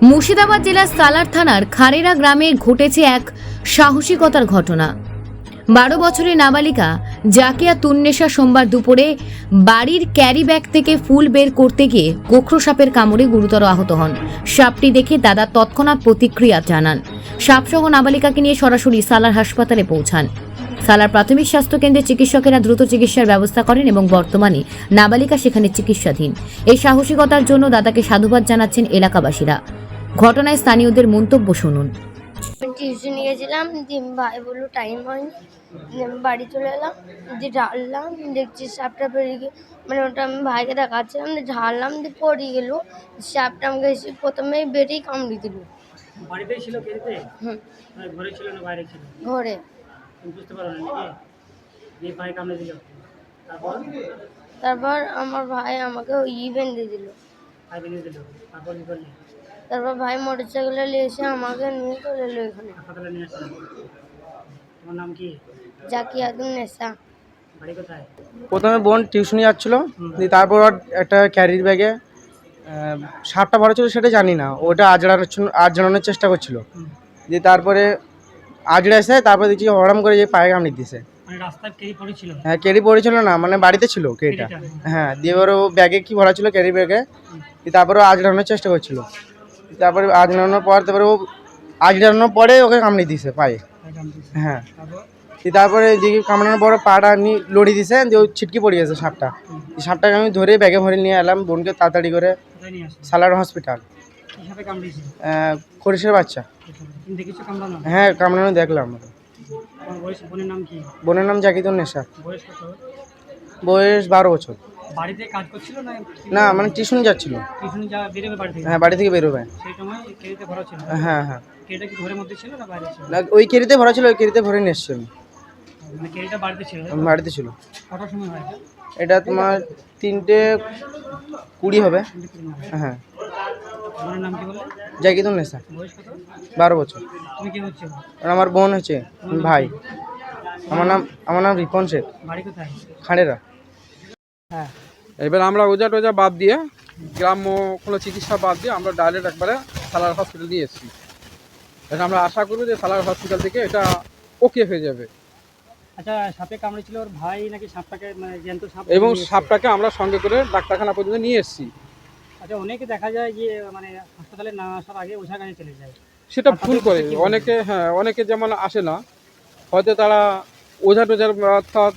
মুর্শিদাবাদ জেলার সালার থানার খারেরা গ্রামে ঘটেছে এক সাহসিকতার ঘটনা। 12 বছরের নাবালিকা জাকিয়া তুন্নেসা সোমবার দুপুরে বাড়ির ক্যারি ব্যাগ থেকে ফুল বের করতে গিয়ে গোখরো সাপের কামড়ে গুরুতর আহত হন। সাপটি দেখে দাদা তৎক্ষণাৎ প্রতিক্রিয়া জানান। সাপসহ নাবালিকাকে নিয়ে সরাসরি সালার হাসপাতালে পৌঁছান। সালার প্রাথমিক স্বাস্থ্য কেন্দ্রে চিকিৎসকেরা দ্রুত চিকিৎসার ব্যবস্থা করেন এবং বর্তমানে নাবালিকা সেখানে চিকিৎসাধীন। এই সাহসিকতার জন্য দাদাকে সাধুবাদ জানাচ্ছেন এলাকাবাসীরা। ঘটনায় স্থানীয়দের মন্তব্য শুনুন। টিউশন গেছিলাম, দিয়ে ভাই বললো টাইম হয়নি, দিয়ে আমি বাড়ি চলে এলাম, দিয়ে ঢাললাম, দেখছি সাপটা বেরিয়ে গিয়ে মানে ওটা আমি ভাইকে দেখাচ্ছিলাম, দিয়ে ঢাললাম, দিয়ে পড়িয়ে গেলো। সাপটা আমাকে এসে প্রথমেই বেরিয়ে কামড়ে দিল। বাড়িতেই ছিল খেলতে? হুম, মানে ঘরে ছিল না বাইরে ছিল? ঘরে। তুমি বুঝতে পারো না নাকি? দিয়ে ভাই কামড়ে দিল, তারপর? তারপর আমার ভাই আমাকে বেঁধে দিল। ভাই বেরিয়ে দিল, তারপর কি করলি? তারপর ভাই মোটর সাইকেলে নিয়ে এসে আমাকে নিয়ে চলে এলো এখানে। হাসপাতালে নিয়ে আসলাম। তোমার নাম কি? জাকিয়া তুন্নেসা। বাড়ি কোথায়? প্রথমে বোন টিউশনি যাচ্ছিলো, দিয়ে তারপর ওর একটা ক্যারির ব্যাগে সাপটা ভরা ছিল সেটা জানি না, ওটা আজড়ানোর চেষ্টা করছিল। দিয়ে তারপরে আজড়ে এসে তারপরে দেখছি হরাম করে যে পায়ে কামড়ে দিয়েছে। মানে রাস্তায় কেই পড়েছিল? হ্যাঁ, ক্যারি পড়েছিল না, মানে বাড়িতে ছিল ক্যারিটা। হ্যাঁ, দিয়ে ওর ব্যাগে কি ভরা ছিল ক্যারি ব্যাগে, দিয়ে তারপরে ও আজড়ানোর চেষ্টা করছিল। তারপরে আজড়ানোর পর তারপরে ও আজড়ানোর পরে ওকে কামড়ে দিয়েছে পায়ে। হ্যাঁ, তারপরে যে কামড়ানোর পরে পাটা লড়ি দিয়েছে, দিয়ে ও ছিটকে পড়ে গেছে সাপটা। সাপটাকে আমি ধরে ব্যাগে ভরে নিয়ে এলাম বোনকে তাড়াতাড়ি করে কোথায় নিয়ে আসলে? সালার হসপিটাল। কি সাপে কামড়িয়েছিল? খরিশের বাচ্চা। তুমি দেখেছো কামড়ানো? হ্যাঁ, কামড়ানো দেখলাম। তোমার বোনের নাম কি? বোনের নাম জাকিতুন্নেসা। বয়স কত? বয়স 12 বছর। বাড়িতে কাজ করছিল না? না, মানে টিউশন যাচ্ছিল। টিউশন যা বেরোবে বাড়ি থেকে? হ্যাঁ, বাড়ি থেকে বেরোবে। সেই সময় কেরিতে ভরা ছিল? হ্যাঁ হ্যাঁ, কেরিটা কি ঘরের মধ্যে ছিল না বাইরে ছিল? না ওই কেরিতে ভরা ছিল, ওই কেরিতে ভরে নিয়ে এসছি আমি। মানে কেরিটা বাড়িতে ছিল? বাড়িতে ছিল। কটার সময় হয় এটা? এটা তোমার 3:20 হবে। হ্যাঁ। বোনের নাম কি বললে? জাকিতুন্নেসা। বয়স কত? 12 বছর। তুমি কি হচ্ছে? আর আমার বোন হচ্ছে ভাই। আমার নাম রিপন শেখ। বাড়ি কোথায়? খাড়েরা। হ্যাঁ। এবার আমরা ওজা টোজা বাদ দিয়ে, গ্রাম্য কোনো চিকিৎসা বাদ দিয়ে আমরা ডাইরেক্ট একবারে সালার হসপিটাল নিয়ে এসেছি। এটা আমরা আশা করব যে সালার হসপিটাল থেকে এটা ওকে হয়ে যাবে। আচ্ছা, সাপে কামড়েছিল ওর ভাই নাকি সাপটাকে মানে জ্যান্ত সাপ? এবং সাপটাকে আমরা সঙ্গে করে ডাক্তারখানা পর্যন্ত নিয়ে এসেছি। আচ্ছা, অনেকে দেখা যায় যে মানে হাসপাতালে না আসার আগে ওঝার কাছে চলে যায়। সেটা ভুল করে অনেকে। হ্যাঁ, অনেকে যেমন আসে না, হয়তো তারা ওঝা টোঝার অর্থাৎ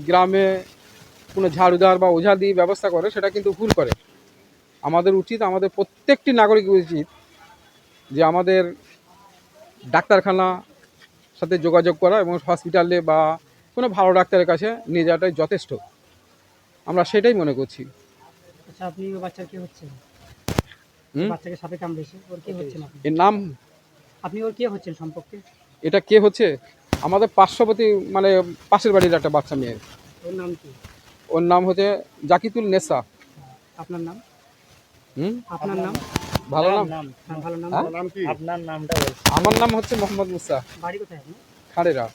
গ্রামে কোনো ঝাড়ুদার বা ওঝা দিয়ে ব্যবস্থা করে, সেটা কিন্তু ভুল করে। আমাদের উচিত, আমাদের প্রত্যেকটি নাগরিক উচিত যে আমাদের ডাক্তারখানা সাথে যোগাযোগ করা এবং হসপিটালে বা কোনো ভালো ডাক্তারের কাছে নিয়ে যাওয়াটাই যথেষ্ট। আমরা সেটাই মনে করছি। আচ্ছা, আপনি ওই বাচ্চার কি হচ্ছে? হুম? বাচ্চাকে সাপে কামড়েছে, ওর কি হচ্ছেন আপনি? এর নাম, আপনি ওর কি হচ্ছেন সম্পর্কে? এটা কে হচ্ছে? আমাদের পার্শ্ববর্তী মানে পাশের বাড়ির একটা বাচ্চা মেয়ে। ওর নাম কি? ওর নাম হচ্ছে জাকিতুল নেসা। আপনার নাম? হুম, আপনার নাম? ভালো নাম? হ্যাঁ, ভালো নাম। হ্যাঁ? আপনার নামটা বলুন। আমার নাম হচ্ছে মোহাম্মদ মুসা। বাড়ি কোথায় আপনি? খাড়েরা।